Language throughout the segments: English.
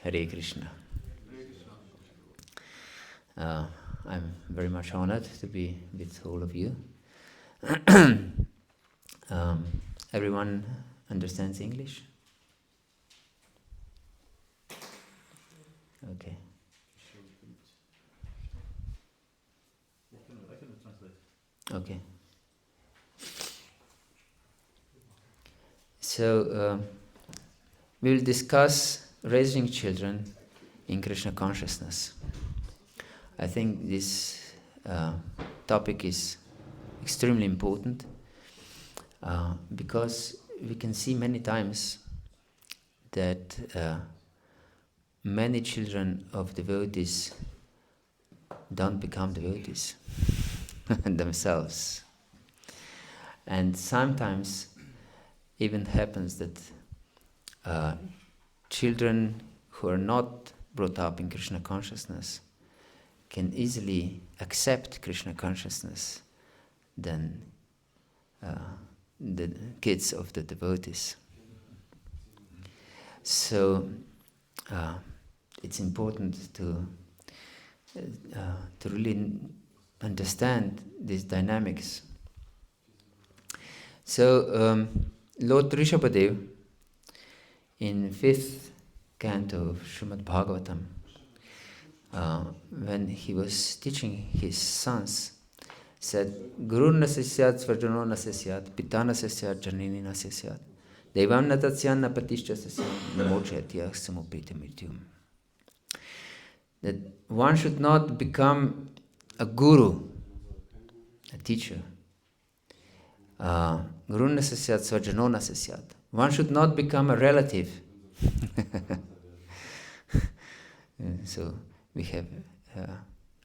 Hare Krishna. I'm very much honored to be with all of you. Everyone understands English? Okay. Okay. So we'll discuss raising children in Krishna consciousness. I think this topic is extremely important because we can see many times that many children of devotees don't become devotees themselves. And sometimes even happens that children who are not brought up in Krishna consciousness can easily accept Krishna consciousness than the kids of the devotees. So it's important to really understand these dynamics. So Lord Rishabhadev, in 5th canto of Srimad Bhagavatam, when he was teaching his sons, said, Guru nasasyat svajano nasasyat, pita nasasyat janini nasasyat, devam natasyan napatischa sasyam, namochayatya samupita mrityum. That one should not become a guru, a teacher. Guru nasasyat svajano nasasyat. One should not become a relative. So we have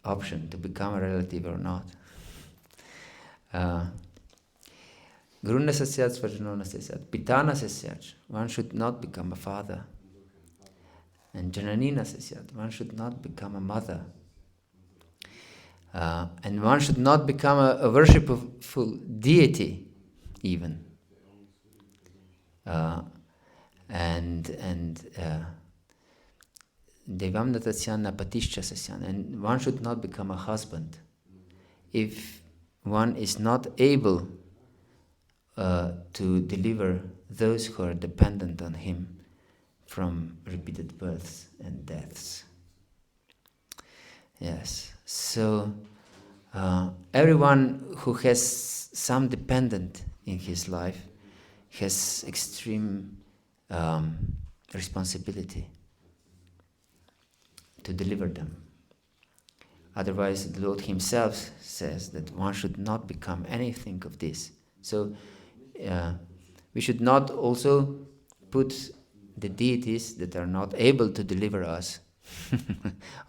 option to become a relative or not. Guru nasasyat svajano nasasyat. Pita nasasyat. One should not become a father. And janani nasasyat. One should not become a mother. And one should not become a worshipful deity even. Devam natasyan napatischa sasyan. And one should not become a husband if one is not able to deliver those who are dependent on him from repeated births and deaths. Yes, so everyone who has some dependent in his life has extreme responsibility to deliver them. Otherwise, the Lord himself says that one should not become anything of this. So we should not also put the deities that are not able to deliver us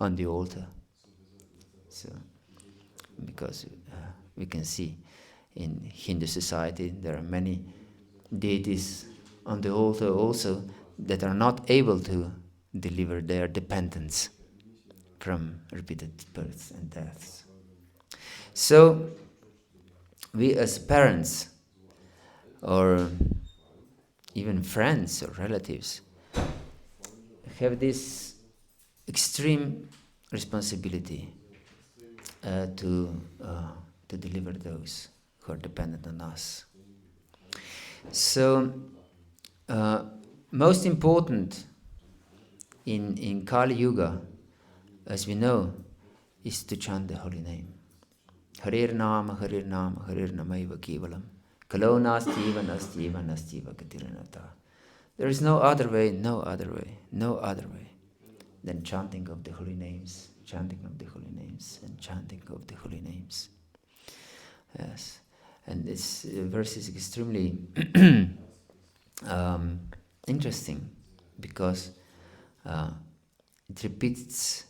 on the altar. So, because we can see in Hindu society there are many deities on the altar also that are not able to deliver their dependents from repeated births and deaths. So we as parents or even friends or relatives have this extreme responsibility to deliver those who are dependent on us. So most important in Kali Yuga, as we know, is to chant the holy name. Harir Nama, Harir Nama, Harir Namaiva Kevalam. Kalo nastiva, nastiva, nastiva katiranata. There is no other way than chanting of the holy names, chanting of the holy names, and chanting of the holy names. Yes, and this verse is extremely interesting because it repeats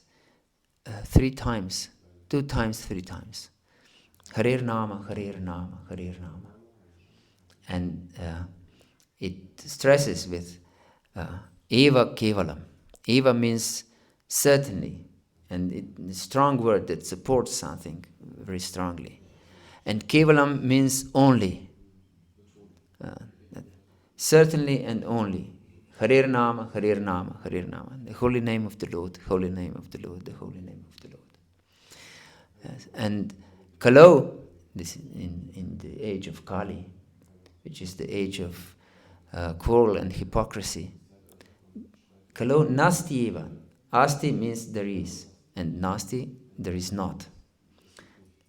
3 times, 2 times, 3 times. Harir Nama, Harir Nama, Harir Nama. And it stresses with Eva Kevalam. Eva means certainly, and it's a strong word that supports something very strongly. And Kevalam means only. Certainly and only. Harir Nama, Harir Nama, Harir Nama. The holy name of the Lord, holy name of the Lord, the holy name of the Lord. Yes. And Kalo, this in the age of Kali, which is the age of quarrel and hypocrisy. Kalo nasti eva. Asti means there is, and nasti, there is not.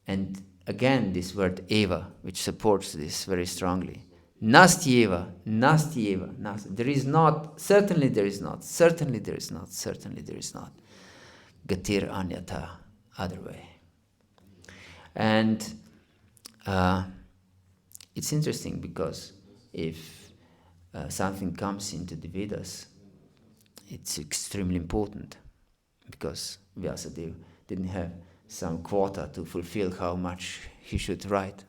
And again, this word eva, which supports this very strongly. Nasti eva, nasti eva, nasti. There is not, certainly there is not, certainly there is not, certainly there is not. Gatir anyata, other way. And it's interesting because if something comes into the Vedas, it's extremely important because Vyasadeva didn't have some quota to fulfill how much he should write.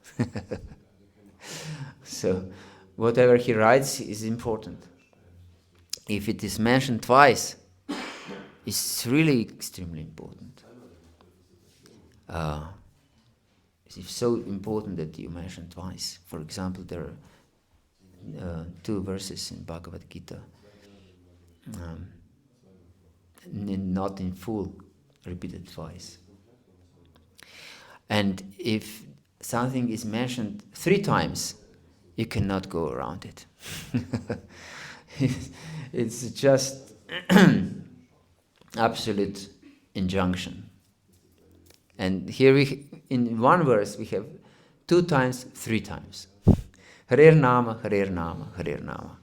So whatever he writes is important. If it is mentioned twice, it's really extremely important. It's so important that you mention twice. For example, there are 2 verses in Bhagavad-gita, not in full, repeated twice. And if something is mentioned 3 times, you cannot go around it. It's just absolute injunction. And here in one verse we have 2 times, 3 times. Harir Nama, Harir Nama, Harir Nama.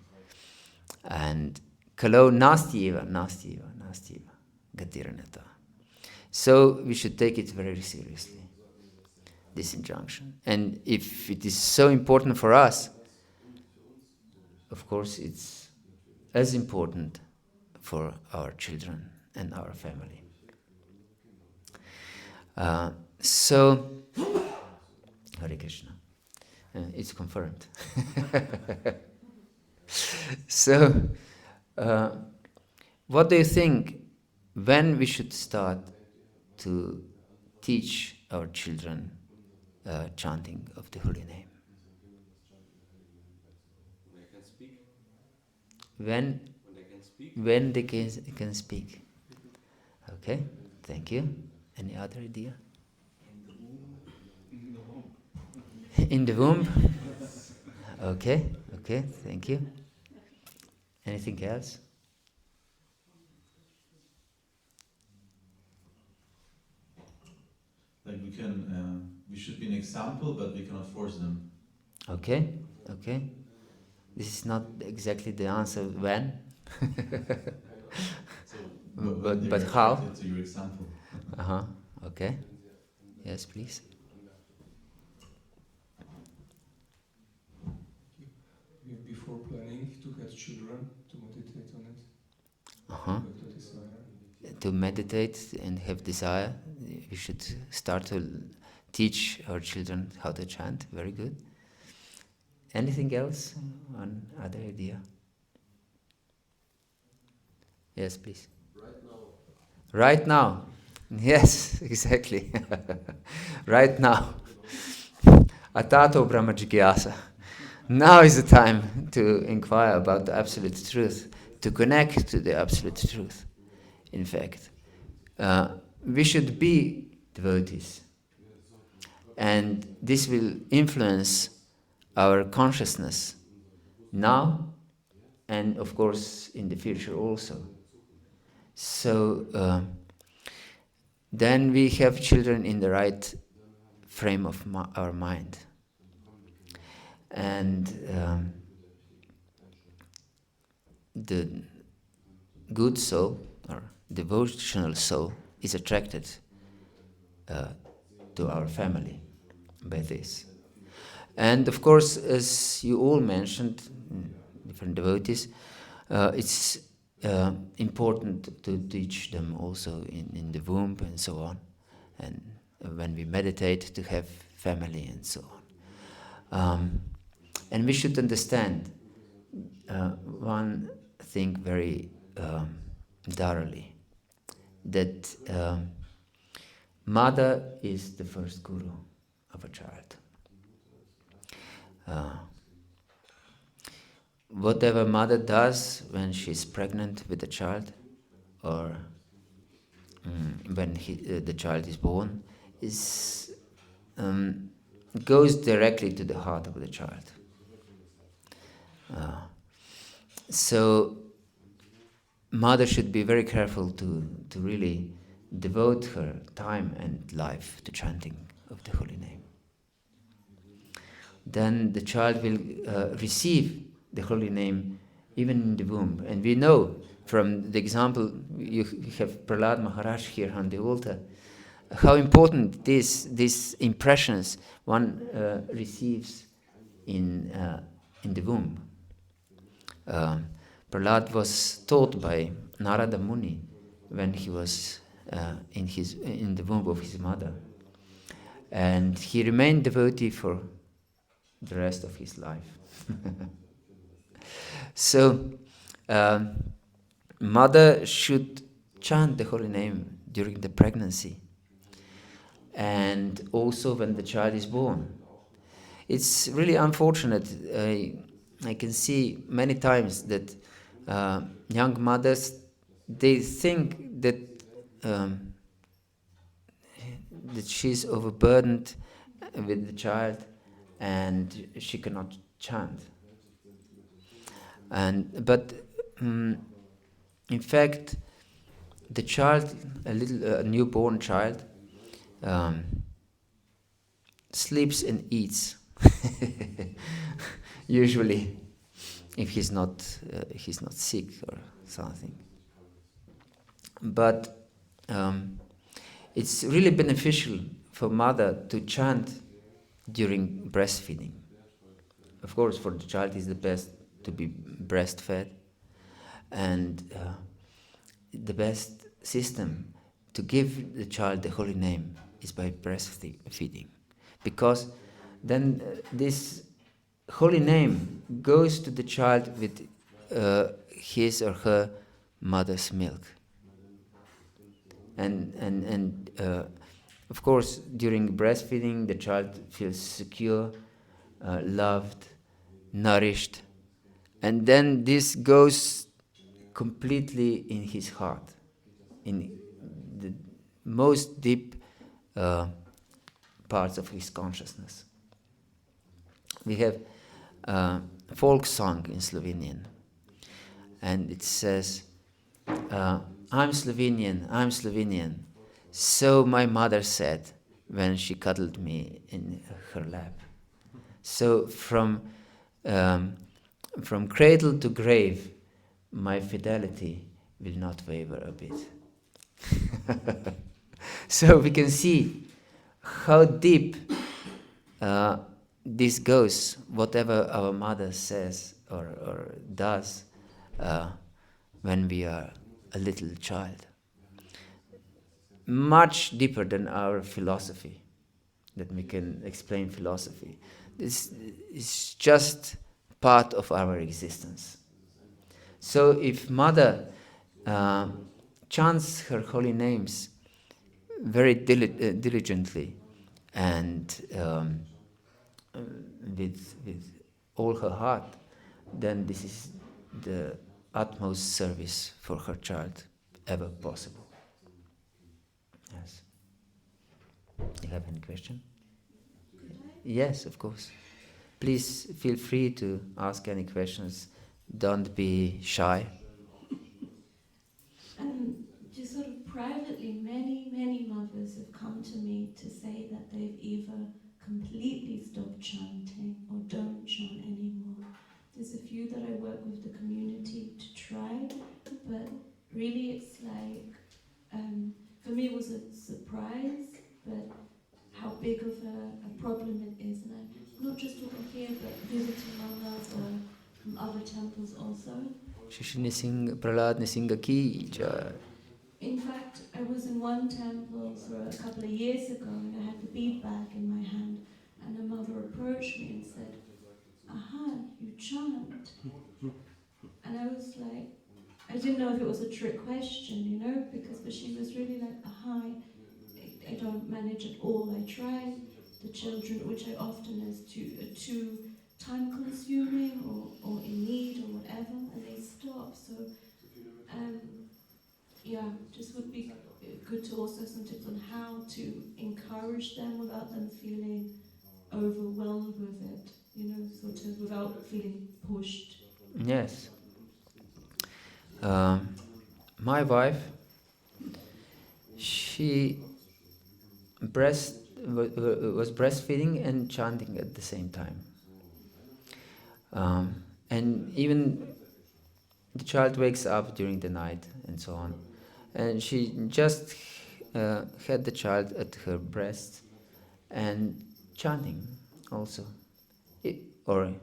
And Kalo nasti eva, nasti eva, nasti eva, Gatiranata. So we should take it very seriously, this injunction. And if it is so important for us, of course it's as important for our children and our family. So, Hare Krishna. It's confirmed. So, what do you think when we should start to teach our children chanting of the holy name? When they can speak. Okay, thank you. Any other idea? In the womb? Okay, thank you. Anything else? Like we should be an example, but we cannot force them. Okay. This is not exactly the answer when. So, but how? To your example. Okay. Yes, please. Before planning to get children, to meditate on it. Have the desire. To meditate and have desire, we should start to teach our children how to chant. Very good. Anything else? One other idea? Yes, please. Right now. Yes, exactly. Right now. Atato Brahma Jigyasa. Now is the time to inquire about the absolute truth, to connect to the absolute truth. In fact, we should be devotees. And this will influence our consciousness now and, of course, in the future also. So then we have children in the right frame of our mind. And the good soul, or devotional soul, is attracted to our family by this. And of course, as you all mentioned, different devotees, it's important to teach them also in the womb and so on, and when we meditate to have family and so on. And we should understand one thing very thoroughly, that mother is the first guru of a child. whatever mother does when she's pregnant with a child, or when the child is born, is goes directly to the heart of the child. So mother should be very careful to really devote her time and life to chanting of the holy name. Then the child will receive the holy name even in the womb. And we know from the example, you have Prahlad Maharaj here on the altar, how important these impressions one receives in the womb. Prahlad was taught by Narada Muni when he was in the womb of his mother, and he remained devotee for the rest of his life. So, mother should chant the holy name during the pregnancy, and also when the child is born. It's really unfortunate. I can see many times that young mothers, they think that that she's overburdened with the child and she cannot chant. But in fact, the child, a newborn child, sleeps and eats. Usually, if he's not sick or something. But it's really beneficial for mother to chant during breastfeeding. Of course, for the child is the best to be breastfed, and the best system to give the child the holy name is by breastfeeding, because then this holy name goes to the child with his or her mother's milk. And of course, during breastfeeding, the child feels secure, loved, nourished, and then this goes completely in his heart, in the most deep parts of his consciousness. We have a folk song in Slovenian, and it says, I'm Slovenian, so my mother said when she cuddled me in her lap. So from cradle to grave, my fidelity will not waver a bit. So we can see how deep this goes, whatever our mother says or does when we are a little child. Much deeper than our philosophy, that we can explain philosophy. This is just part of our existence. So if mother chants her holy names very diligently and with all her heart, then this is the utmost service for her child ever possible. Yes. You have any question? Yes, of course. Please feel free to ask any questions. Don't be shy. Just sort of privately, many mothers have come to me to say that they've either completely stopped chanting or don't chant anymore. There's a few that I work with the community to try, but really it's like, for me it was a surprise, but how big of a problem it is. And I'm not just talking here, but visiting mangas or from other temples also. Shishini Singh Prahlad Nisingha ki jai. In fact, I was in one temple for a couple of years ago and I had the bead bag in my hand and a mother approached me and said, aha, you chant. And I was like, I didn't know if it was a trick question, you know, but she was really like, aha, I don't manage at all. I try the children, which I often as too time-consuming or in need or whatever, and they stop. So, just would be good to also have some tips on how to encourage them without them feeling overwhelmed with it, sort of without feeling pushed. Yes. My wife, she was breastfeeding and chanting at the same time. And even the child wakes up during the night and so on. And she just had the child at her breast and chanting also. Or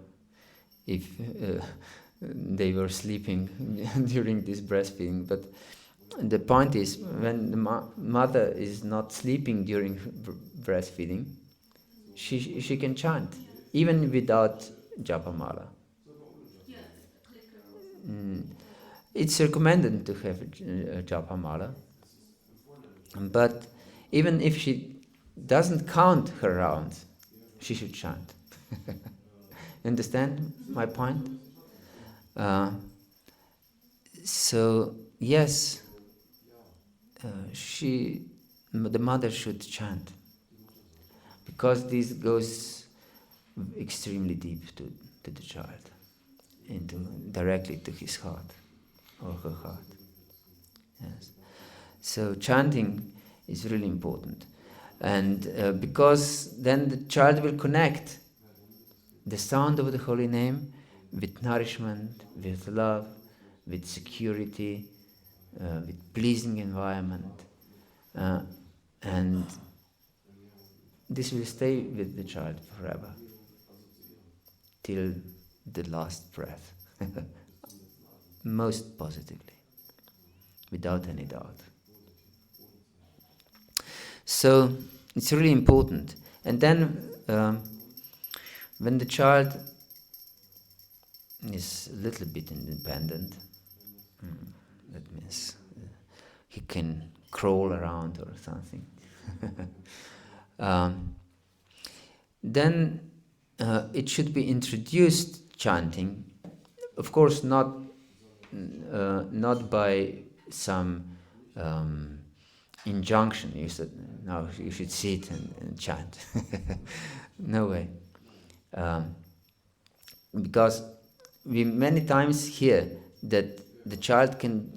if they were sleeping during this breastfeeding. But the point is, when the mother is not sleeping during breastfeeding, she can chant, even without japamala. It's recommended to have a japamala, but even if she doesn't count her rounds, she should chant. Understand my point? So yes, the mother should chant, because this goes extremely deep to the child, directly to his heart or her heart. Yes. So chanting is really important, and because then the child will connect the sound of the holy name with nourishment, with love, with security, with pleasing environment, and this will stay with the child forever, till the last breath, most positively, without any doubt. So it's really important. And then when the child is a little bit independent, that means he can crawl around or something, then it should be introduced chanting, of course not by some injunction. You said, now you should sit and chant. No way. Because we many times hear that the child can,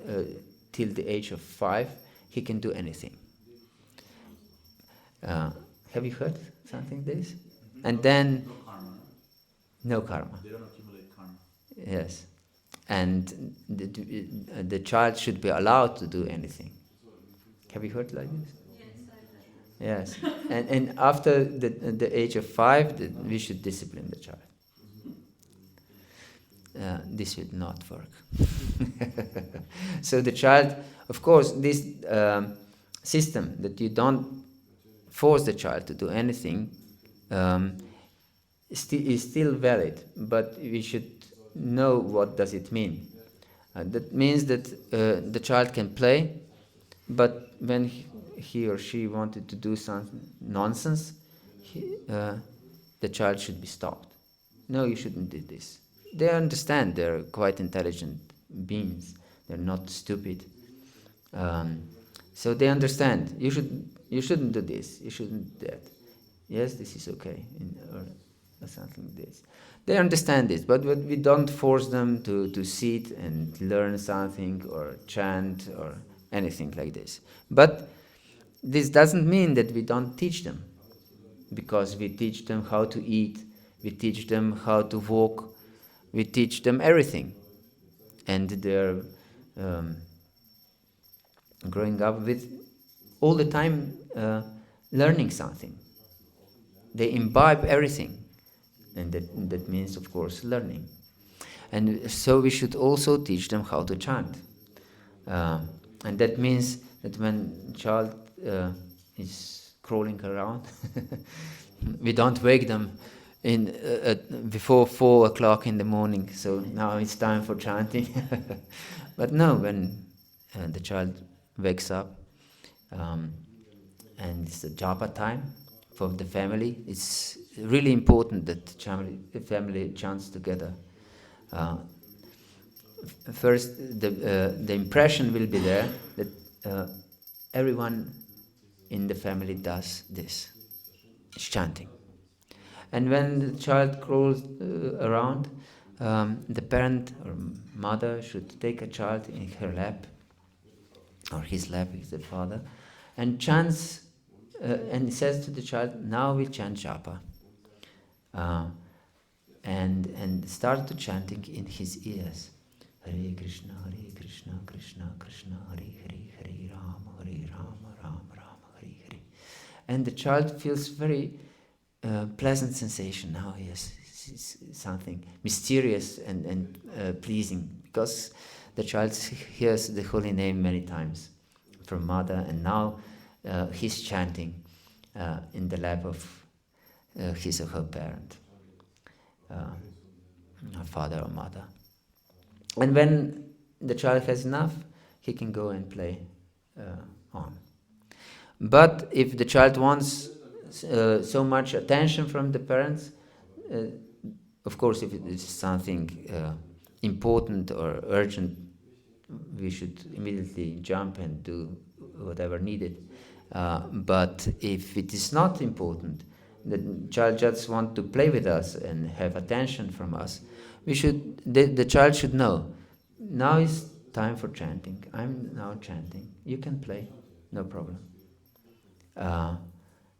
till the age of 5, he can do anything. Have you heard something like this? And then no karma. They don't accumulate karma. Yes. And the child should be allowed to do anything. Have you heard like this? Yes. And after the age of 5, we should discipline the child. This will not work. So the child, of course, this system that you don't force the child to do anything is still valid, but we should know what does it mean. That means that the child can play, but when he or she wanted to do some nonsense, the child should be stopped. No, you shouldn't do this. They understand, they're quite intelligent beings, they're not stupid. So they understand, you shouldn't do this, you shouldn't do that. Yes, this is okay, or something like this. They understand this, but we don't force them to sit and learn something or chant or anything like this. But this doesn't mean that we don't teach them, because we teach them how to eat, we teach them how to walk, we teach them everything. And they're growing up with all the time learning something. They imbibe everything. And that means, of course, learning. And so we should also teach them how to chant. And that means that when a child is crawling around, we don't wake them before 4 o'clock in the morning, so now it's time for chanting. But no, when the child wakes up and it's the japa time, for the family. It's really important that the family chants together. First, the impression will be there that everyone in the family does this, chanting. And when the child crawls around, the parent or mother should take a child in her lap, or his lap is the father, and chants, and says to the child, now we chant japa. And start to chanting in his ears. Hare Krishna, Krishna Krishna, Hare Hare, Hare Rama, Rama Rama, Hare Hare. And the child feels very pleasant sensation. Now yes, it's something mysterious and pleasing, because the child hears the holy name many times from mother, and now he's chanting in the lap of his or her parent, father or mother. And when the child has enough, he can go and play on. But if the child wants so much attention from the parents, of course, if it is something important or urgent, we should immediately jump and do whatever needed. But if it is not important, the child just wants to play with us and have attention from us, the child should know, now is time for chanting. I'm now chanting. You can play, no problem.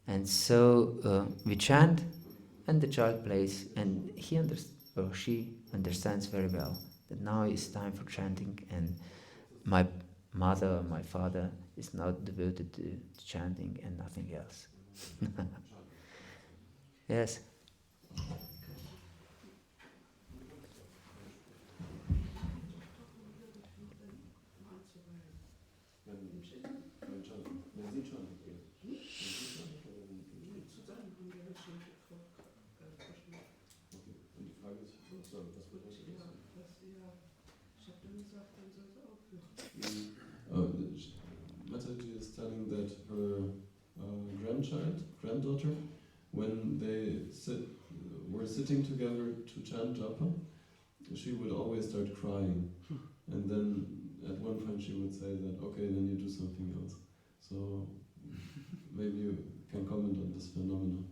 And so we chant, and the child plays, and he or she understands very well that now is time for chanting, and my mother or my father is now devoted to chanting and nothing else. Yes. Mataji is telling that her granddaughter, when they were sitting together to chant japa, she would always start crying. And then at one point she would say that, okay, then you do something else. So maybe you can comment on this phenomenon.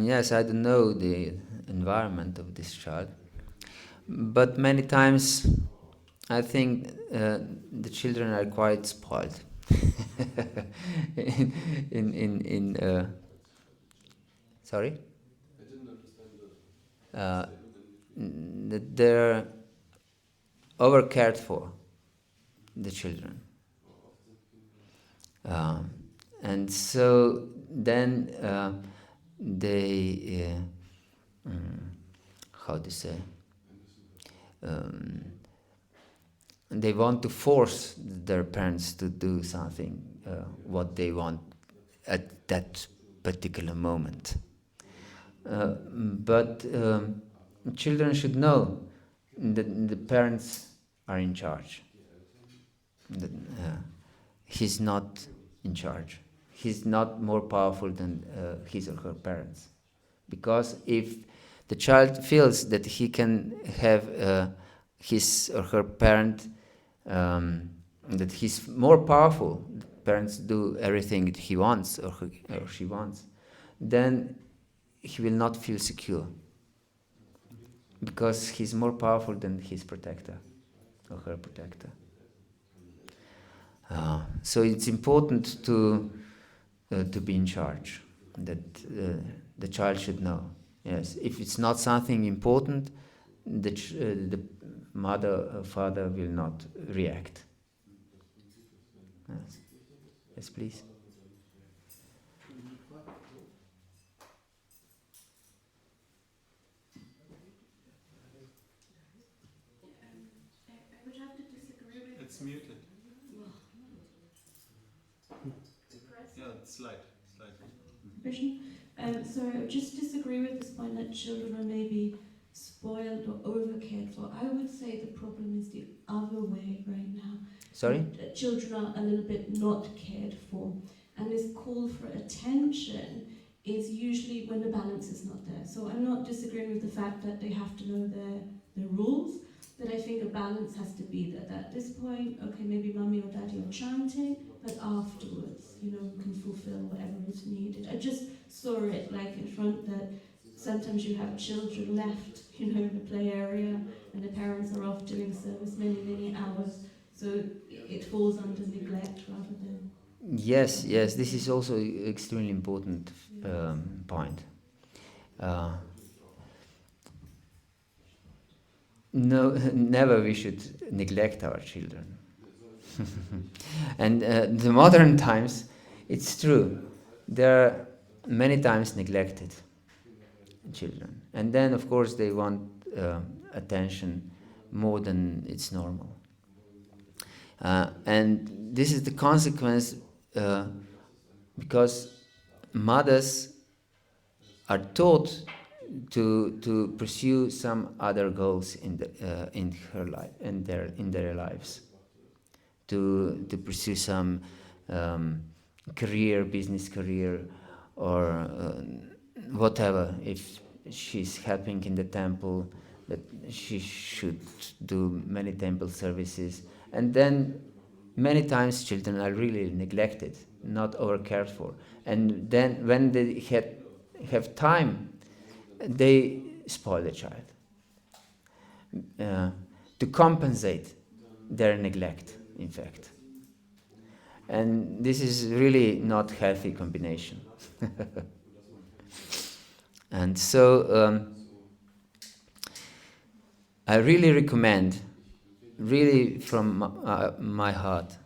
Yes, I don't know the environment of this child, but many times I think the children are quite spoiled. Sorry? I didn't understand That they're over cared for, the children. And so then they, how to say, they want to force their parents to do something, what they want at that particular moment. But children should know that the parents are in charge. That, he's not in charge. He's not more powerful than his or her parents. Because if the child feels that he can have his or her parent, that he's more powerful, parents do everything that he wants or she wants, then he will not feel secure. Because he's more powerful than his protector or her protector. So it's important to be in charge, that the child should know. Yes, if it's not something important, the mother or father will not react. Yes, yes, please. I would have to disagree with. It's muted. Yeah, slide. So I would just disagree with this point that children are maybe spoiled or over cared for. I would say the problem is the other way right now. Sorry? Children are a little bit not cared for. And this call for attention is usually when the balance is not there. So I'm not disagreeing with the fact that they have to know their rules, but I think a balance has to be there. That at this point, okay, maybe mummy or daddy are chanting, but afterwards, can fulfill whatever is needed. I just saw it like in front that sometimes you have children left, in the play area, and the parents are off doing service many, many hours. So it falls under neglect rather than... Yes, this is also extremely important point. No, never we should neglect our children. And the modern times, it's true, there are many times neglected children. And then, of course, they want attention more than it's normal. And this is the consequence because mothers are taught to pursue some other goals in her life, in their lives, to pursue some business career, or whatever. If she's helping in the temple, that she should do many temple services, and then many times children are really neglected, not over cared for, and then when they have time, they spoil the child to compensate their neglect, in fact. And this is really not healthy combination. And so I really recommend, really from my heart,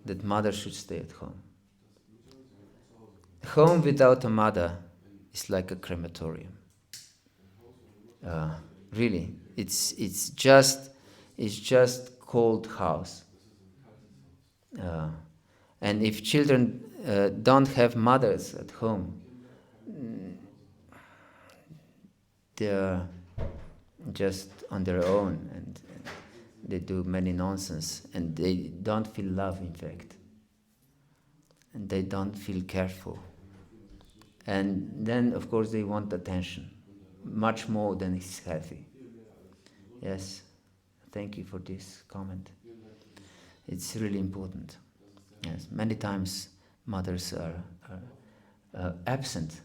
that mother should stay at home. Home without a mother is like a crematorium. Really, it's just cold house. And if children don't have mothers at home, they're just on their own, and they do many nonsense, and they don't feel love, in fact, and they don't feel careful. And then, of course, they want attention, much more than is healthy. Yes, thank you for this comment. It's really important. Yes, many times mothers are absent.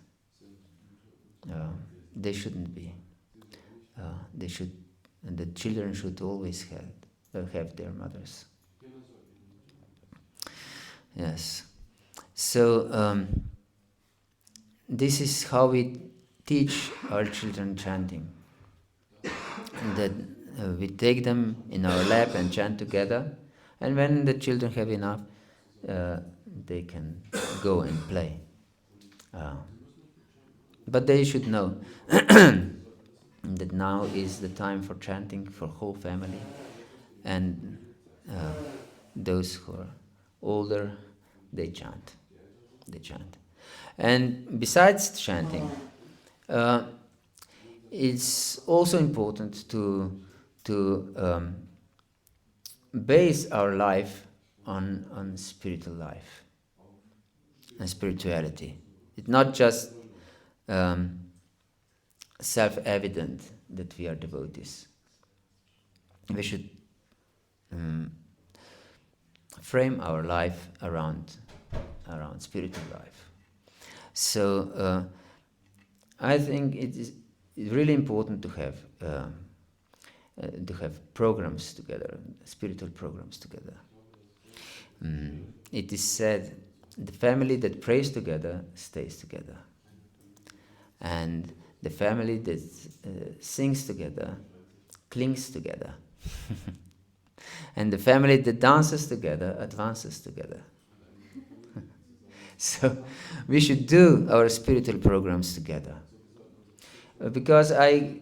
They shouldn't be. They should, and the children should always have their mothers. Yes. So this is how we teach our children chanting. That we take them in our lap and chant together, and when the children have enough, they can go and play. But they should know that now is the time for chanting for whole family, and those who are older, they chant. And besides chanting, it's also important to base our life on spiritual life and spirituality. It's not just self-evident that we are devotees. We should frame our life around spiritual life. So I think it is really important to have programs together, spiritual programs together. It is said, the family that prays together stays together, and the family that sings together clings together, and the family that dances together advances together. So we should do our spiritual programs together, because I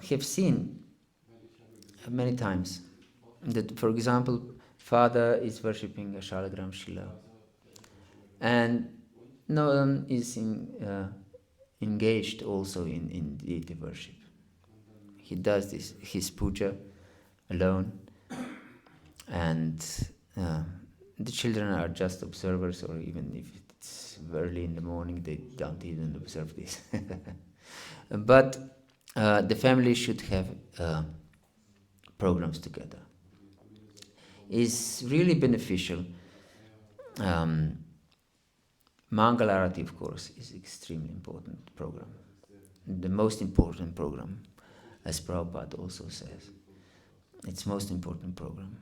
have seen many times that, for example, father is worshipping a Shalagram Shila, and no one is engaged also in deity worship. He does his puja alone, and the children are just observers, or even if it's early in the morning, they don't even observe this. But the family should have programs together. It's really beneficial. Mangalarati, of course, is extremely important program. The most important program, as Prabhupada also says. It's most important program.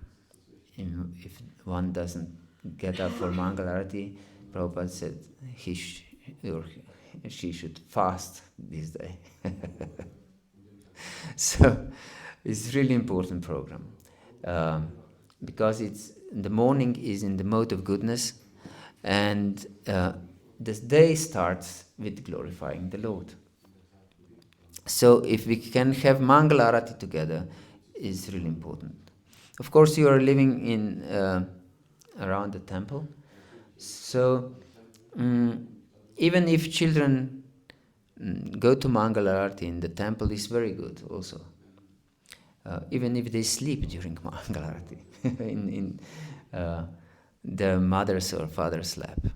If one doesn't get up for Mangalarati, Prabhupada said she should fast this day. So it's really important program. Because the morning is in the mode of goodness, and this day starts with glorifying the Lord. So if we can have Mangalarati together, is really important. Of course, you are living in around the temple, so even if children go to Mangalarati in the temple, is very good also. Even if they sleep during Mangalarati in their mother's or father's lap,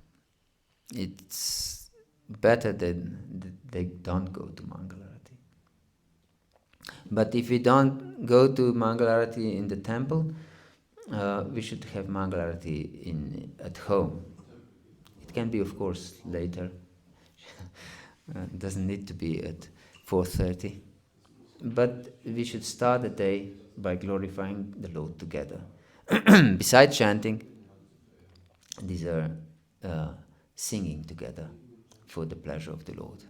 it's better than they don't go to Mangalarati. But if we don't go to Mangalarati in the temple, we should have Mangalarati at home. It can be, of course, later. Doesn't need to be at 4:30. But we should start the day by glorifying the Lord together. Besides chanting, these are singing together for the pleasure of the Lord.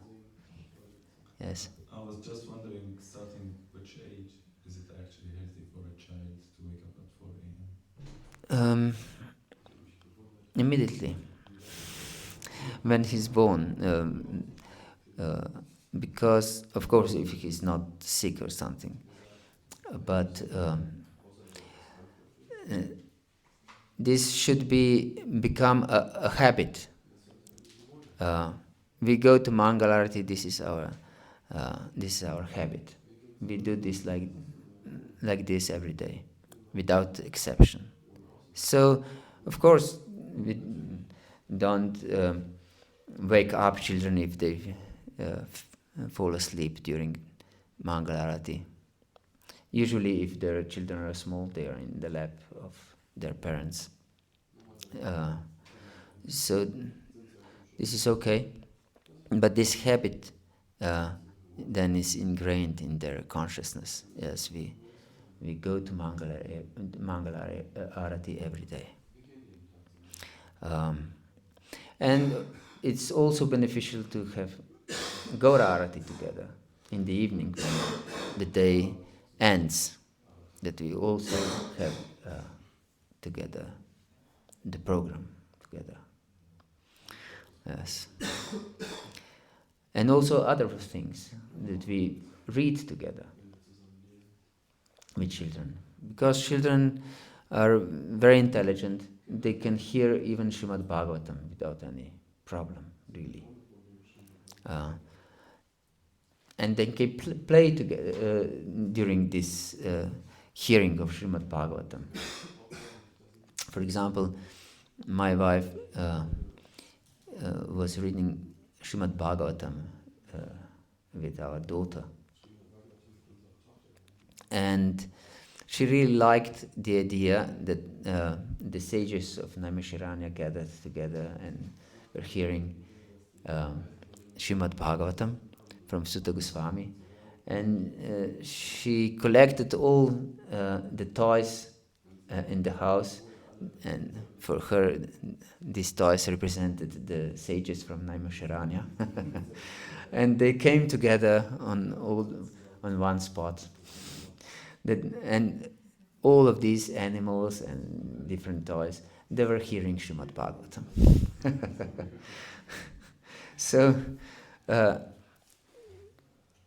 Yes? I was just wondering, starting which age is it actually healthy for a child to wake up at 4 a.m.? Immediately. When he's born. Because, of course, if he's not sick or something. But this should become a habit. We go to Mangalarati, this is our habit. We do this like this every day, without exception. So, of course, we don't wake up children if they fall asleep during Mangalarati. Usually, if their children are small, they are in the lap of their parents. So, this is okay. But this habit then is ingrained in their consciousness as we go to Mangalarati every day. And it's also beneficial to have Gaura Arati together in the evening when the day ends, that we also have together the program together. Yes. And also other things that we read together with children. Because children are very intelligent, they can hear even Srimad Bhagavatam without any problem, really. And they can play together during this hearing of Srimad Bhagavatam. For example, my wife was reading Srimad Bhagavatam with our daughter. And she really liked the idea that the sages of Naimisharanya gathered together and were hearing Srimad Bhagavatam from Sutta Goswami. And she collected all the toys in the house, and for her these toys represented the sages from Naimisharanya. And they came together on one spot. And all of these animals and different toys, they were hearing Srimad Bhagavatam. So,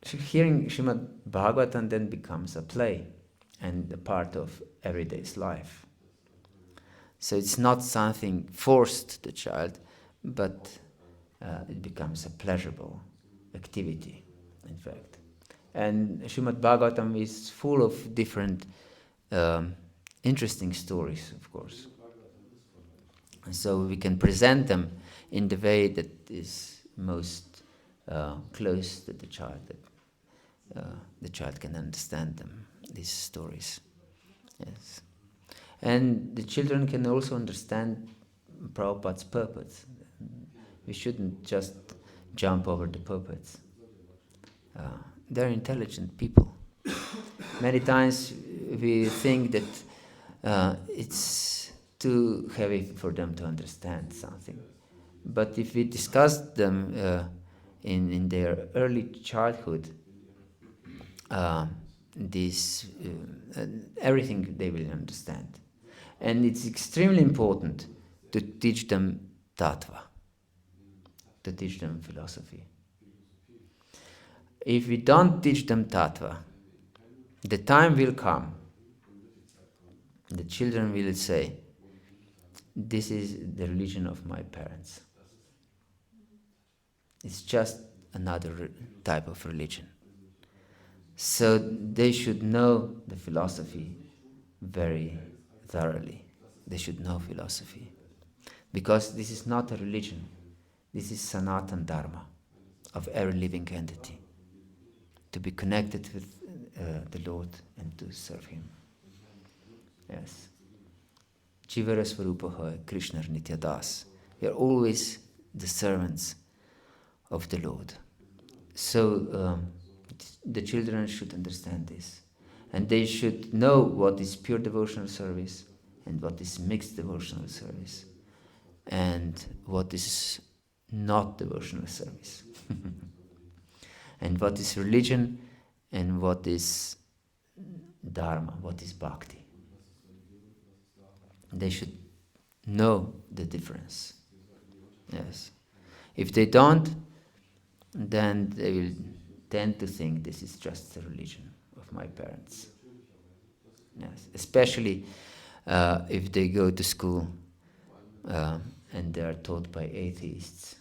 hearing Srimad Bhagavatam then becomes a play and a part of everyday's life. So it's not something forced to the child, but it becomes a pleasurable activity, in fact. And Srimad Bhagavatam is full of different interesting stories, of course. So we can present them in the way that is most close to the child, that the child can understand them, these stories. Yes. And the children can also understand Prabhupada's purpose. We shouldn't just jump over the purpose. They're intelligent people. Many times we think that it's too heavy for them to understand something. But if we discuss them in their early childhood, everything they will understand. And it's extremely important to teach them tattva, to teach them philosophy. If we don't teach them tattva, the time will come, the children will say, this is the religion of my parents. It's just another type of religion. So they should know the philosophy very thoroughly. They should know philosophy. Because this is not a religion. This is Sanatan Dharma of every living entity. To be connected with the Lord and to serve Him. Yes. Jivara Svarupaha Krishna Nityadas. We are always the servants of the Lord. So the children should understand this. And they should know what is pure devotional service and what is mixed devotional service and what is not devotional service. And what is religion and what is dharma, what is bhakti. They should know the difference. Yes. If they don't, then they will tend to think this is just the religion of my parents. Yes. Especially if they go to school and they are taught by atheists.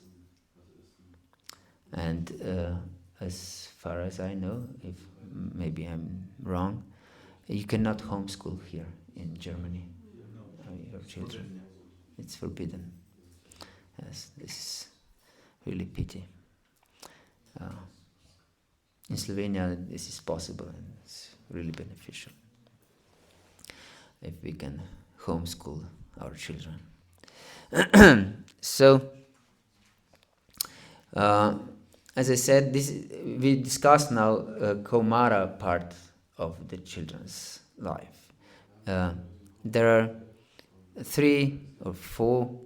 And as far as I know, if maybe I'm wrong, you cannot homeschool here in Germany. Your children. It's forbidden. Yes, this is really pity. In Slovenia, this is possible and it's really beneficial if we can homeschool our children. So, as I said, we discussed now Kaumara part of the children's life. There are 3 or 4,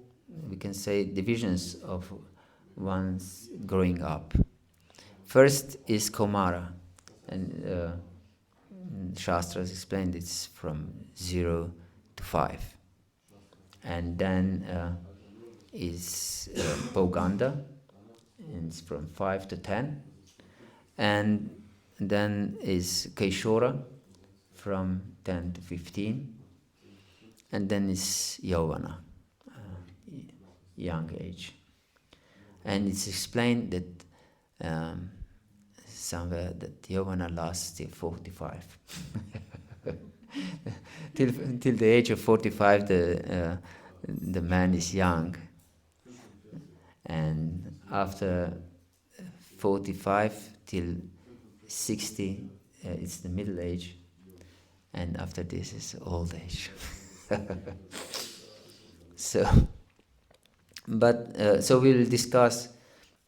we can say, divisions of one's growing up. First is Kaumara, and Shastras explained it's from 0 to 5. And then is Boganda, and it's from 5 to 10. And then is Kaishora, from 10 to 15. And then is Yavana, young age. And it's explained that somewhere that Yavana lasts till 45. till the age of 45, the man is young. And after 45 till 60, it's the middle age. And after this is old age. So we'll discuss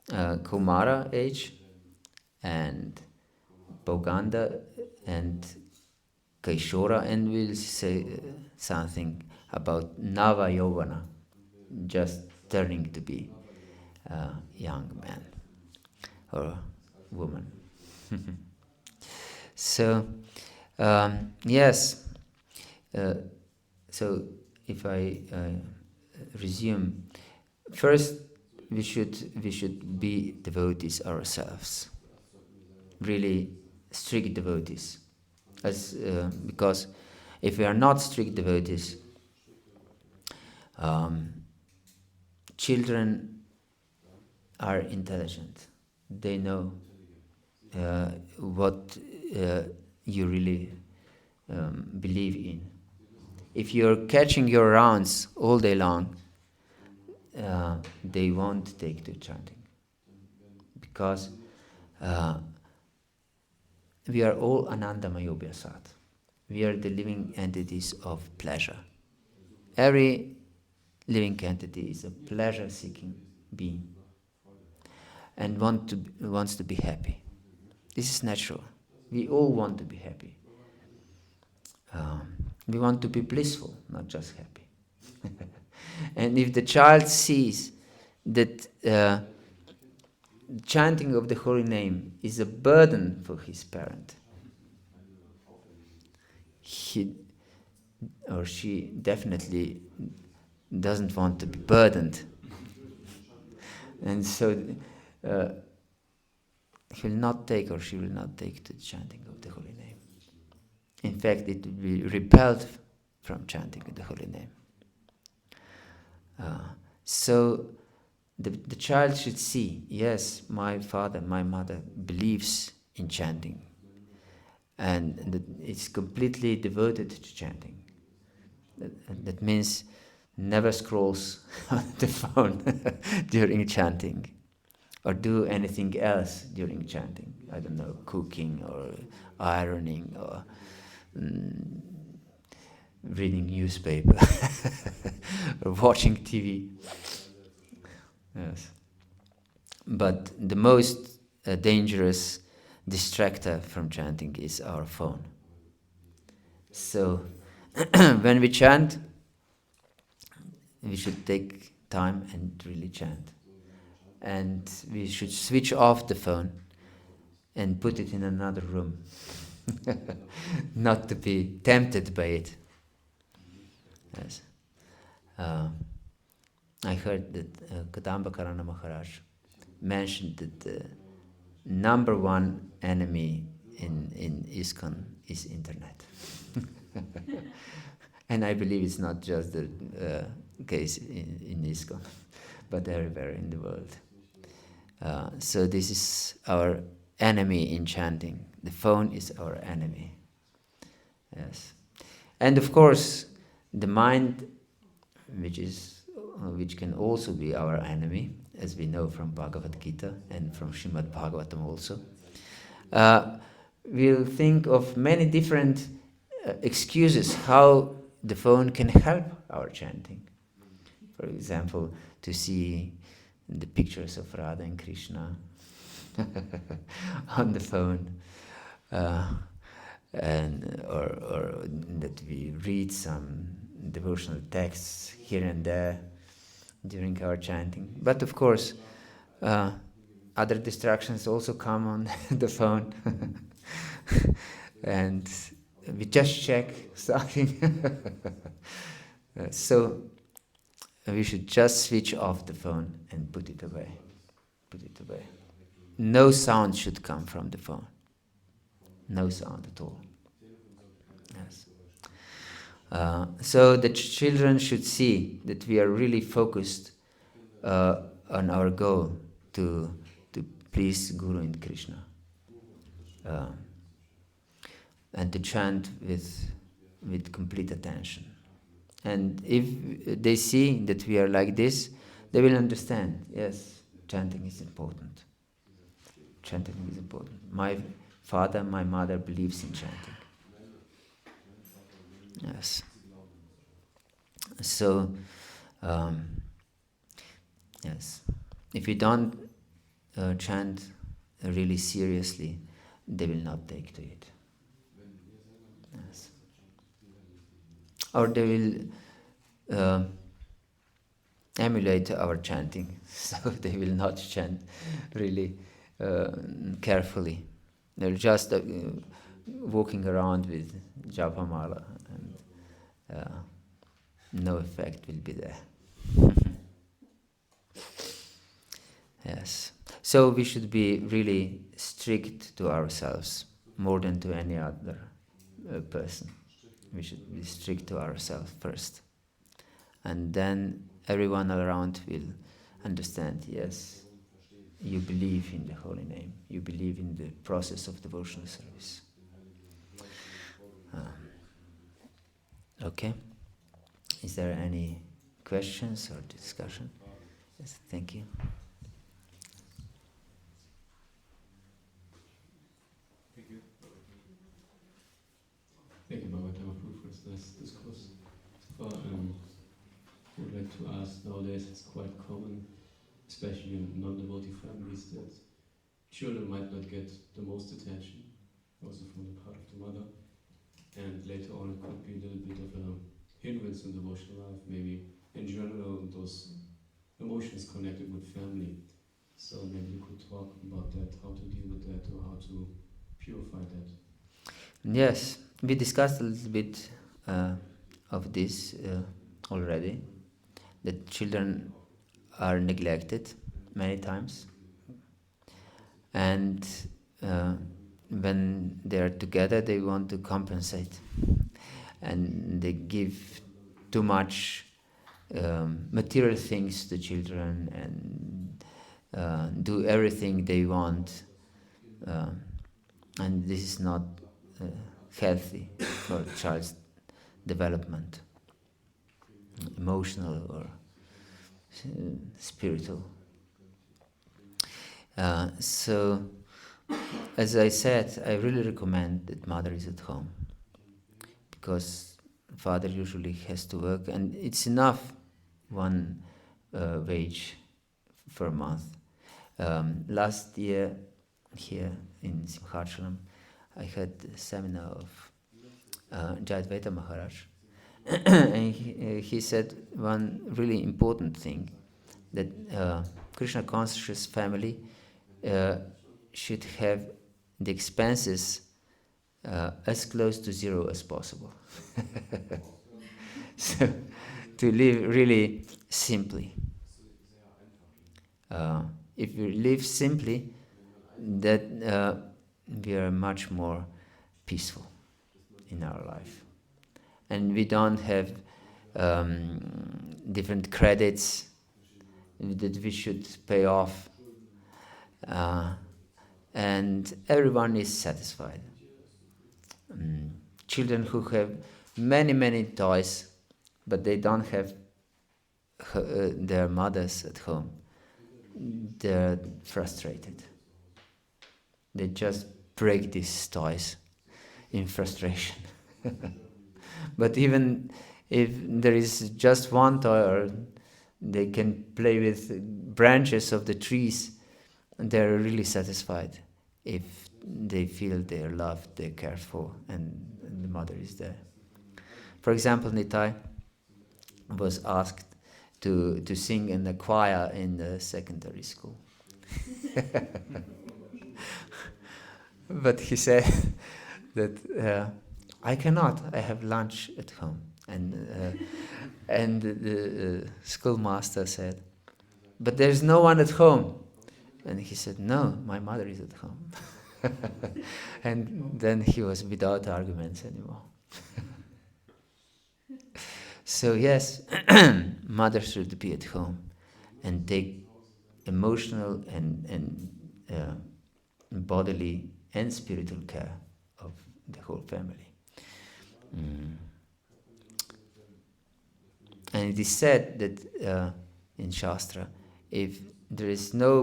Kaumara age and Boganda and Kaishora, and we'll say something about Nava Yovana, just turning to be a young man or woman. So, yes. So if I resume, first we should be devotees ourselves, really strict devotees, because if we are not strict devotees, children are intelligent. They know what you really believe in. If you're catching your rounds all day long, they won't take to chanting. Because we are all Anandamayobhyasat. We are the living entities of pleasure. Every living entity is a pleasure-seeking being and wants to be happy. This is natural. We all want to be happy. We want to be blissful, not just happy. And if the child sees that chanting of the holy name is a burden for his parent, he or she definitely doesn't want to be burdened. And so he will not take or she will not take to the chanting of the holy name. In fact, it will be repelled from chanting the holy name. So the child should see, yes, my father, my mother believes in chanting, and that it's completely devoted to chanting. That means never scrolls on the phone during chanting, or do anything else during chanting. I don't know, cooking or ironing or reading newspaper or watching TV. Yes. But the most dangerous distractor from chanting is our phone. So when we chant, we should take time and really chant. And we should switch off the phone and put it in another room, not to be tempted by it. Yes. I heard that Kadamba Karana Maharaj mentioned that the number one enemy in ISKCON is internet. And I believe it's not just the case in ISKCON, but everywhere in the world. So this is our enemy in chanting. The phone is our enemy. Yes. And of course, the mind, which can also be our enemy, as we know from Bhagavad-gita and from Srimad Bhagavatam also, we'll think of many different excuses how the phone can help our chanting. For example, to see the pictures of Radha and Krishna on the phone, or that we read some devotional texts here and there during our chanting. But of course, other distractions also come on the phone, and we just check something. So we should just switch off the phone and put it away. Put it away. No sound should come from the phone. No sound at all. Yes. So the children should see that we are really focused on our goal to please Guru and Krishna, and to chant with complete attention. And if they see that we are like this, they will understand, yes, chanting is important. Chanting is important. My father, my mother believes in chanting. Yes. So, yes, if you don't chant really seriously, they will not take to it. Yes. Or they will emulate our chanting, so they will not chant really carefully. They're just walking around with japamala, and no effect will be there. Yes. So we should be really strict to ourselves, more than to any other person. We should be strict to ourselves first. And then everyone around will understand, yes, you believe in the holy name. You believe in the process of devotional service. Okay? Is there any questions or discussion? Yes, thank you. Thank you. Thank you, Bhagavata-dharma, for this nice discourse. So, I would like to ask, nowadays it's quite common, especially in non-devotee families, that children might not get the most attention, also from the part of the mother, and later on it could be a little bit of a hindrance in devotional life, maybe in general, those emotions connected with family. So maybe you could talk about that, how to deal with that, or how to purify that. Yes, we discussed a little bit of this already, that children are neglected many times, and when they are together they want to compensate, and they give too much material things to children and do everything they want, and this is not healthy for a child's development, emotional or spiritual. So, as I said, I really recommend that mother is at home, because father usually has to work, and it's enough one wage for a month. Last year, here in Simhachalam, I had a seminar of Jayadvaita Maharaj, and he said one really important thing, that Krishna conscious family should have the expenses as close to zero as possible. So, to live really simply. If we live simply, that we are much more peaceful in our life, and we don't have different credits that we should pay off, and everyone is satisfied. Children who have many toys, but they don't have their mothers at home, they're frustrated. They just break these toys in frustration. But even if there is just one toy, or they can play with branches of the trees, they're really satisfied if they feel they're loved, they're cared for, and the mother is there. For example, Nitai was asked to sing in the choir in the secondary school. But he said that I cannot, I have lunch at home. And the schoolmaster said, but there's no one at home. And he said, no, my mother is at home. And then he was without arguments anymore. So yes, mother should be at home and take emotional and bodily and spiritual care of the whole family. And it is said that in Shastra, if there is no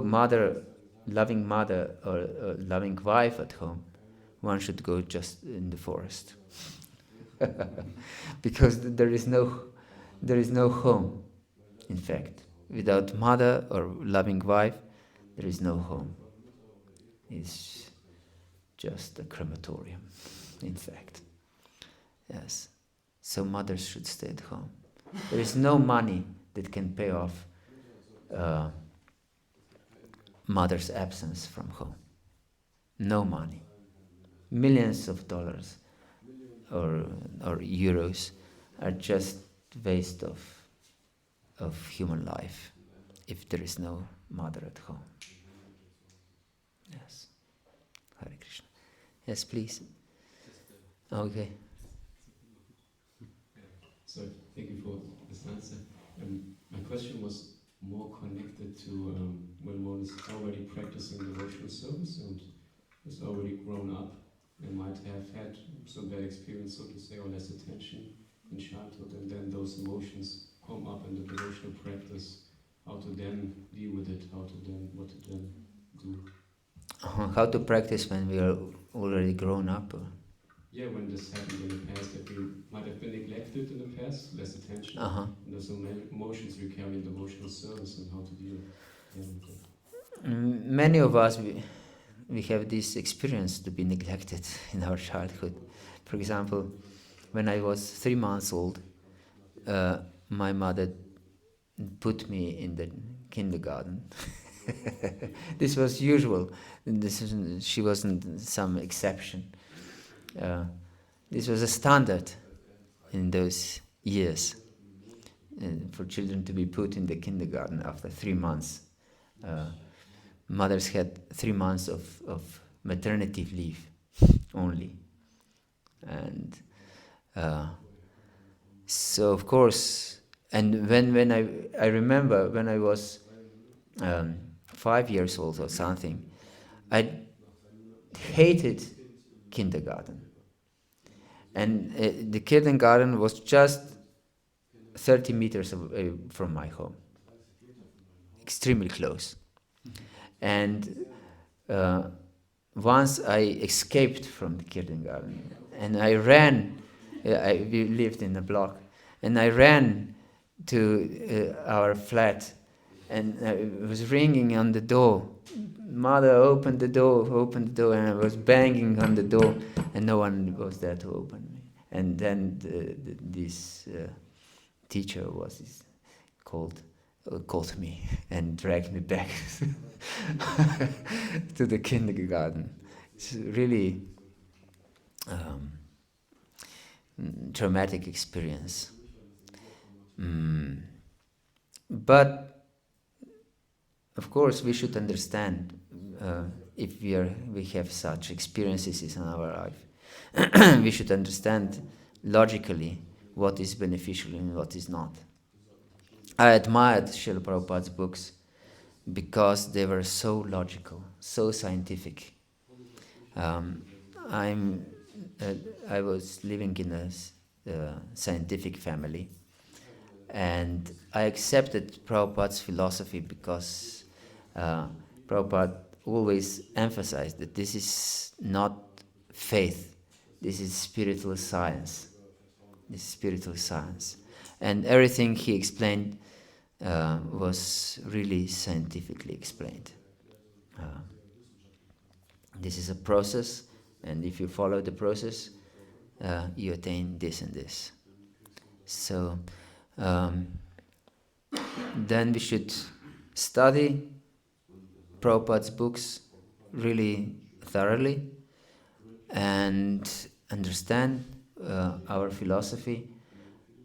loving mother or loving wife at home, one should go just in the forest. Because there is no home, in fact. Without mother or loving wife, there is no home. It's just a crematorium, in fact. Yes. So mothers should stay at home. There is no money that can pay off mother's absence from home. No money. Millions of dollars or euros are just waste of human life if there is no mother at home. Yes. Hare Krishna. Yes, please. Okay. So thank you for this answer. My question was more connected to when one is already practicing devotional service and is already grown up and might have had some bad experience, so to say, or less attention in childhood, and then those emotions come up in the devotional practice. how to then deal with it, what to then do. How to practice when we are already grown up? Yeah, when this happened in the past, that we might have been neglected in the past, less attention, Uh-huh. and there's so many emotions we carry in devotional service, and how to deal then with it. Many of us, we have this experience to be neglected in our childhood. For example, when I was 3 months old, my mother put me in the kindergarten. This was usual. She wasn't some exception. This was a standard in those years for children to be put in the kindergarten after 3 months. Mothers had 3 months of maternity leave only. And so, of course, and when I remember when I was 5 years old or something, I hated kindergarten. And the kindergarten was just 30 meters away from my home, extremely close. And once I escaped from the kindergarten, and I ran, we lived in a block, and I ran to our flat, and I was ringing on the door. Mother, open the door, and I was banging on the door, and no one was there to open me. And then this teacher called me and dragged me back to the kindergarten. It's really traumatic experience. But of course, we should understand if we have such experiences in our life. We should understand logically what is beneficial and what is not. I admired Srila Prabhupada's books because they were so logical, so scientific. I was living in a scientific family, and I accepted Prabhupada's philosophy because Prabhupada always emphasized that this is not faith, this is spiritual science. This is spiritual science. And everything he explained was really scientifically explained. This is a process, and if you follow the process, you attain this and this. So then we should study Prabhupada's books really thoroughly and understand our philosophy,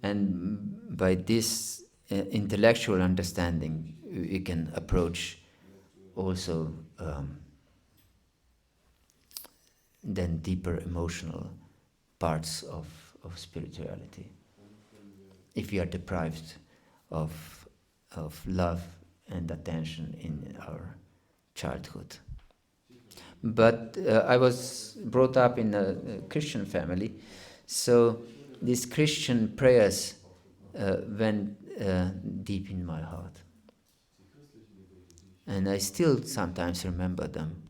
and by this intellectual understanding we can approach also then deeper emotional parts of spirituality. If we are deprived of love and attention in our childhood. But I was brought up in a Christian family, so these Christian prayers went deep in my heart. And I still sometimes remember them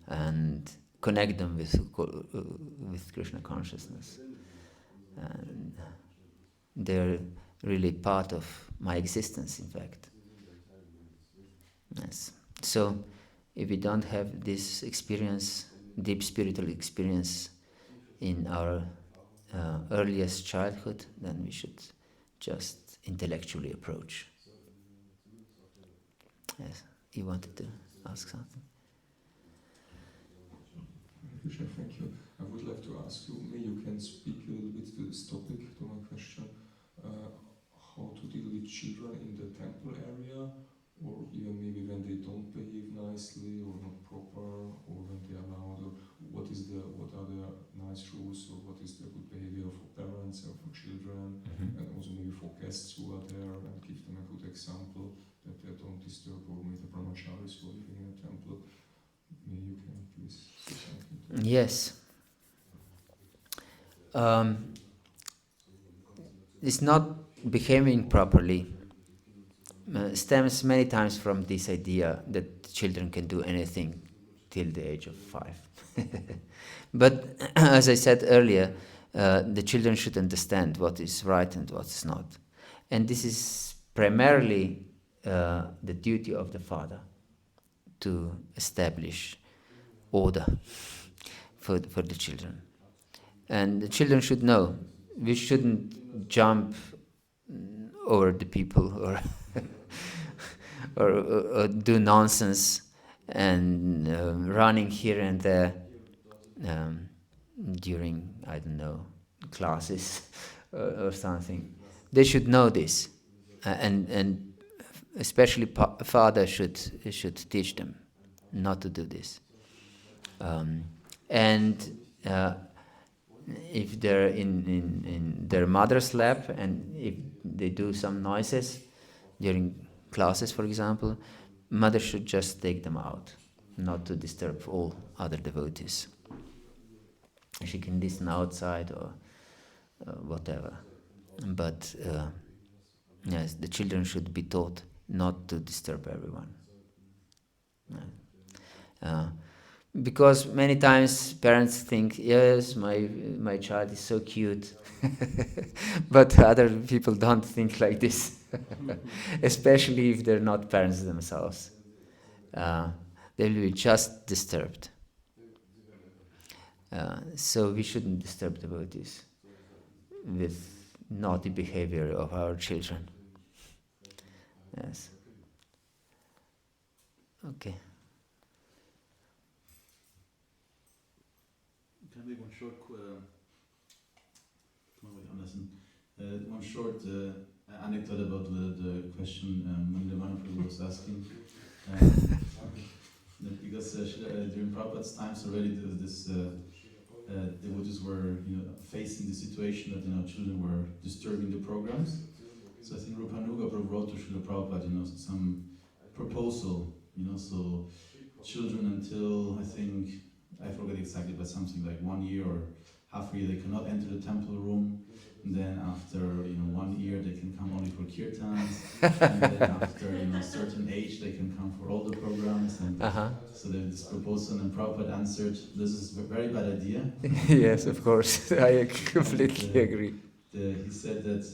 and connect them with Krishna consciousness. And they're really part of my existence, in fact. Yes. So, if we don't have this experience, deep spiritual experience in our earliest childhood, then we should just intellectually approach. Yes. You wanted to ask something? Krishna, thank you. I would like to ask you, maybe you can speak a little bit to this topic, to my question, how to deal with children in the temple area, or even maybe when they don't behave nicely or not proper, or when they are loud, or what are the nice rules, or what is the good behavior for parents or for children, and also maybe for guests who are there, and give them a good example that they don't disturb, or maybe the brahmacharis who are living in a temple. Maybe you can please say something to that. Yes. It's not behaving properly stems many times from this idea that children can do anything till the age of 5. But as I said earlier, the children should understand what is right and what is not. And this is primarily the duty of the father, to establish order for the children. And the children should know, we shouldn't jump over the people or or do nonsense and running here and there during, I don't know, classes or something. They should know this, and especially father should teach them not to do this. And if they're in their mother's lap and if they do some noises during classes, for example, mother should just take them out, not to disturb all other devotees. She can listen outside or whatever. But yes, the children should be taught not to disturb everyone. Because many times parents think, yes, my child is so cute, but other people don't think like this, especially if they're not parents themselves. They will be just disturbed. So we shouldn't disturb devotees with naughty behavior of our children. Yes. Okay. Can I make one short anecdote about the question Mandamana Prabhu was asking? Because during Prabhupada's times already devotees were facing the situation that children were disturbing the programs. So I think Rupanuga Prabhu wrote to Srila Prabhupada some proposal, so children until I forget exactly, but something like 1 year or half a year they cannot enter the temple room. And then after 1 year they can come only for kirtans. And then after a certain age they can come for all the programs. And so there's this proposal, and Prabhupada answered, "This is a very bad idea." Yes, of course, I completely agree. He said that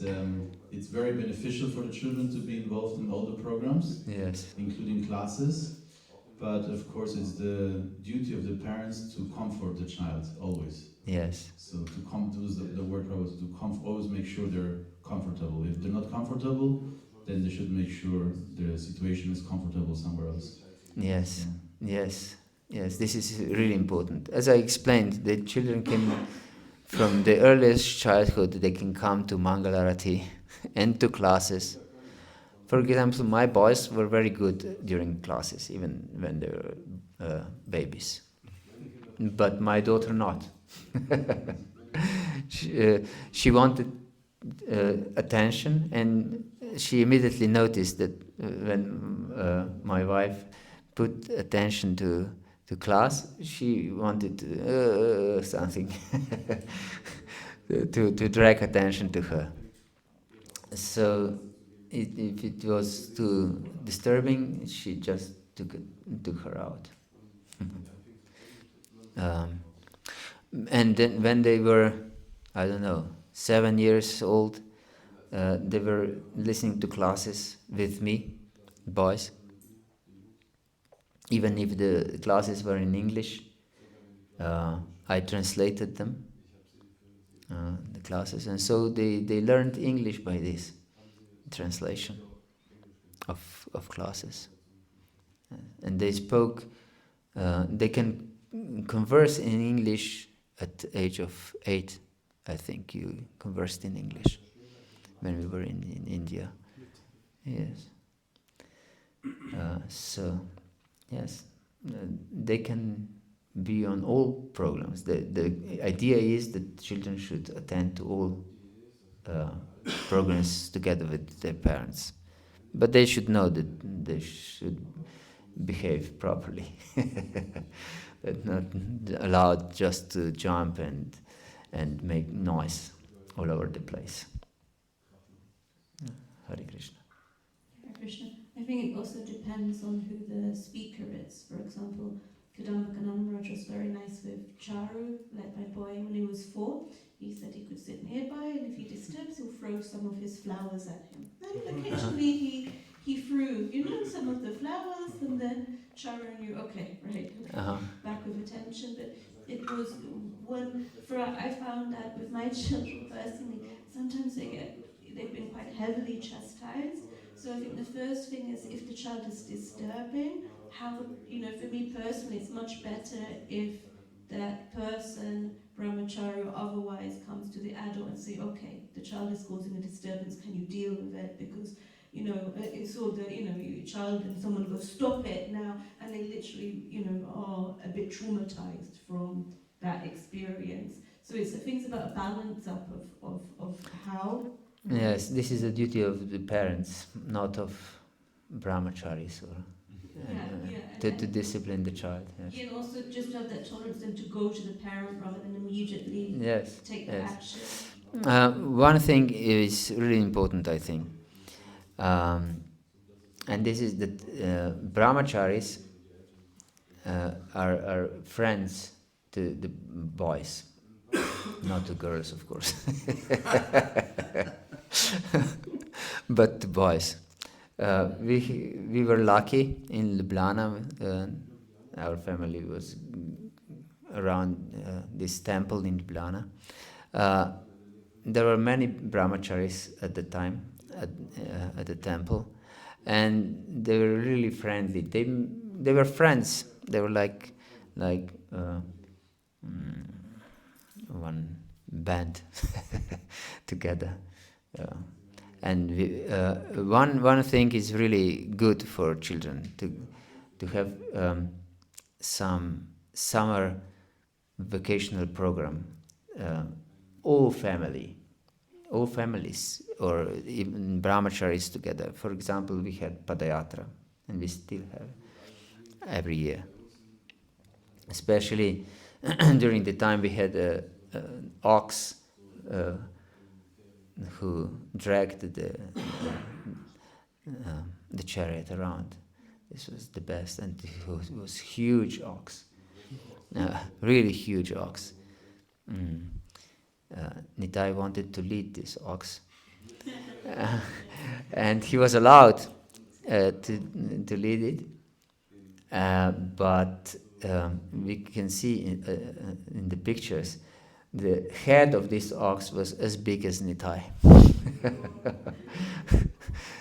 it's very beneficial for the children to be involved in all the programs, yes, including classes. But of course, it's the duty of the parents to comfort the child always. Yes. So to use the word probably to always make sure they're comfortable. If they're not comfortable, then they should make sure the situation is comfortable somewhere else. Yes. Yeah. Yes. This is really important. As I explained, the children can, from the earliest childhood, they can come to Mangalarati and to classes. For example, my boys were very good during classes, even when they were babies. But my daughter not. She wanted attention, and she immediately noticed that when my wife put attention to class, she wanted something to drag attention to her. So if it was too disturbing, she just took her out. And then when they were, 7 years old, they were listening to classes with me, boys. Even if the classes were in English, I translated them, the classes. And so they learned English by this translation of classes. And they spoke, they can converse in English at the age of 8. I think you conversed in English when we were in India. Yes. So, yes, they can be on all programs. The idea is that children should attend to all programs together with their parents. But they should know that they should behave properly. That not allowed just to jump and make noise all over the place. Hare Krishna. Hare Krishna. think it also depends on who the speaker is. For example, Kadamba Kananamraj was very nice with Charu, like my boy when he was 4. He said he could sit nearby, and if he disturbs, he'll throw some of his flowers at him. And occasionally he threw, some of the flowers, and then Charu knew, okay, right, back with attention. But it was I found that with my children personally, sometimes they've been quite heavily chastised. So I think the first thing is, if the child is disturbing, for me personally, it's much better if that person, brahmachari or otherwise, comes to the adult and say, okay, the child is causing a disturbance, can you deal with it? Because, it's all your child and someone goes, stop it now, and they literally, are a bit traumatized from that experience. So it's things about a balance up of how. Yes, this is the duty of the parents, not of brahmacharis, or to discipline the child. Yes. Yeah, and also just to have that tolerance and to go to the parent rather than immediately take the action. One thing is really important, I think, and this is that brahmacharis are friends to the boys, not to girls, of course, but to boys. We were lucky in Ljubljana. Our family was around this temple in Ljubljana. There were many brahmacharis at the time at the temple, and they were really friendly. They were friends. They were like one band together. And one thing is really good for children to have some summer vacational program. All families, or even brahmacharis together. For example, we had Padayatra, and we still have every year. Especially during the time we had an ox who dragged the chariot around. This was the best, and it was huge ox, really huge ox. Nitai wanted to lead this ox, and he was allowed to lead it, but we can see in the pictures the head of this ox was as big as Nitai.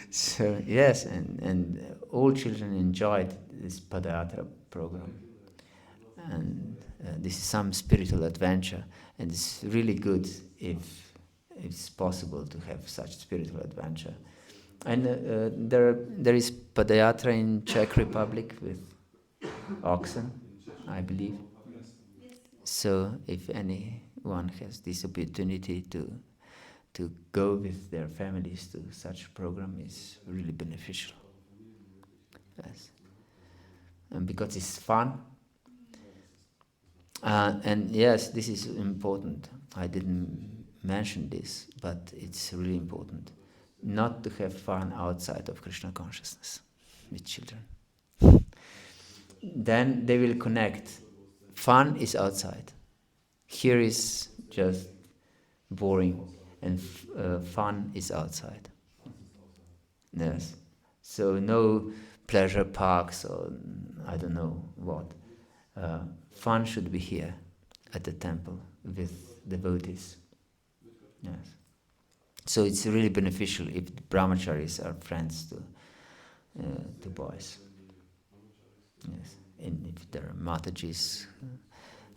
So yes, and all children enjoyed this Padayatra program, and this is some spiritual adventure, and it's really good if it's possible to have such spiritual adventure. And there is Padayatra in Czech Republic with oxen, I believe. So if anyone has this opportunity to go with their families to such a program, is really beneficial. Yes. And because it's fun. And yes, this is important. I didn't mention this, but it's really important. Not to have fun outside of Krishna consciousness with children. Then they will connect. Fun is outside. Here is just boring, and fun is outside. Yes. So no pleasure parks or I don't know what. Fun should be here at the temple with devotees. Yes. So it's really beneficial if the brahmacharis are friends to boys. Yes. And if there are matajis,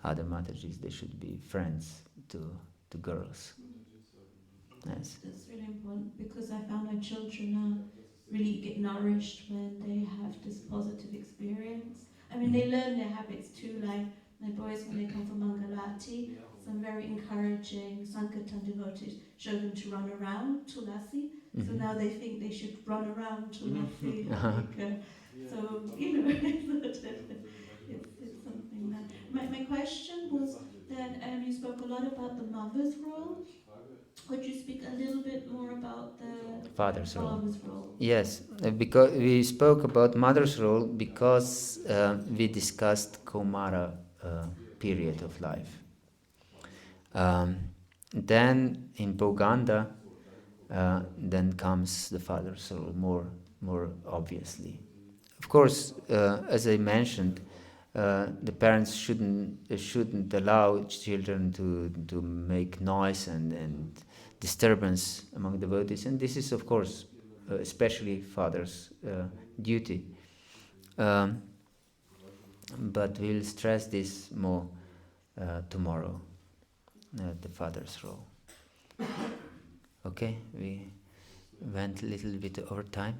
other matajis, they should be friends to girls. Yes. That's really important, because I found my children really get nourished when they have this positive experience. I mean, they learn their habits too, like my boys when they come from Mangalati, so I'm very encouraging Sankirtan devotees, show them to run around Tulasi. So now they think they should run around Tulasi. So, it's something that... My question was that you spoke a lot about the mother's role. Could you speak a little bit more about the Father's role. father's role? Yes, because we spoke about mother's role because we discussed Kaumara period of life. Then in Boganda, then comes the father's role more obviously. Of course, as I mentioned, the parents shouldn't allow children to make noise and disturbance among devotees, and this is of course especially father's duty. But we'll stress this more tomorrow, the father's role. Okay, we went a little bit over time.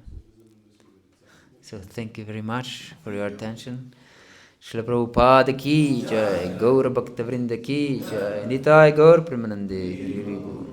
So thank you very much for your attention. Srila Prabhupada ki jai, Gaura Bhakta Vrinda ki jai, Nitai Gaur Premanande.